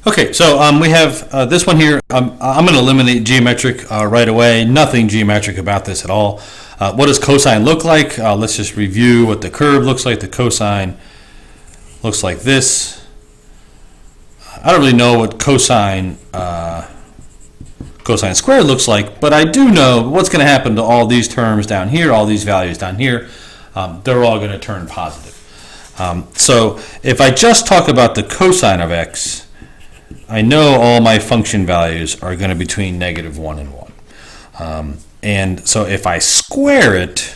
Okay, so we have this one here. I'm going to eliminate geometric right away. Nothing geometric about this at all. What does cosine look like? Let's just review what the curve looks like. The cosine looks like this. I don't really know what cosine squared looks like, but I do know what's going to happen to all these terms down here, all these values down here. They're all going to turn positive. So if I just talk about the cosine of x, I know all my function values are going to be between -1 and 1. And so if I square it,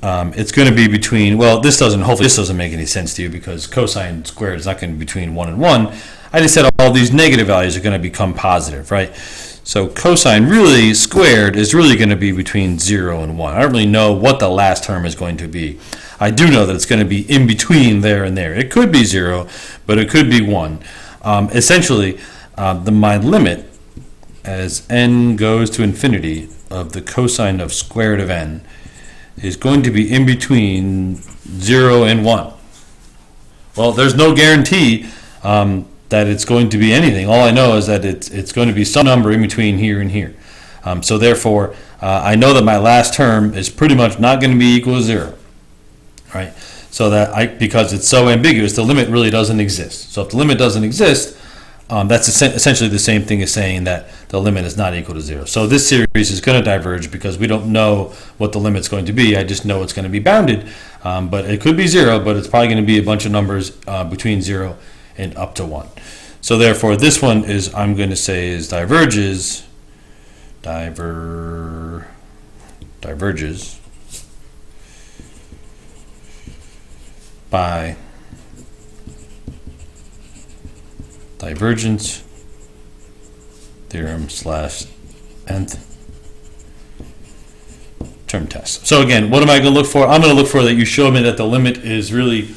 it's going to be between, well, hopefully this doesn't make any sense to you because cosine squared is not going to be between 1 and 1. I just said all these negative values are going to become positive, right? So cosine really squared is really going to be between 0 and 1. I don't really know what the last term is going to be. I do know that it's going to be in between there and there. It could be 0, but it could be 1. Essentially, my limit as n goes to infinity of the cosine of square root of n is going to be in between 0 and 1. Well, there's no guarantee that it's going to be anything. All I know is that it's going to be some number in between here and here. So therefore, I know that my last term is pretty much not going to be equal to 0. Right? So that because it's so ambiguous, the limit really doesn't exist. So if the limit doesn't exist, that's essentially the same thing as saying that the limit is not equal to 0. So this series is going to diverge because we don't know what the limit's going to be. I just know it's going to be bounded, but it could be 0, but it's probably going to be a bunch of numbers between 0 and up to 1. So therefore, this one is, I'm going to say, is diverges by divergence theorem / nth term test. So again, what am I going to look for? I'm going to look for that you show me that the limit is really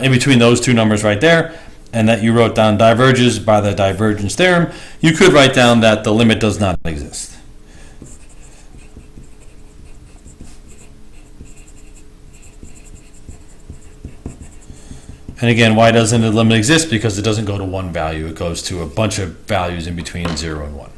in between those two numbers right there, and that you wrote down diverges by the divergence theorem. You could write down that the limit does not exist. And again, why doesn't the limit exist? Because it doesn't go to one value. It goes to a bunch of values in between 0 and 1.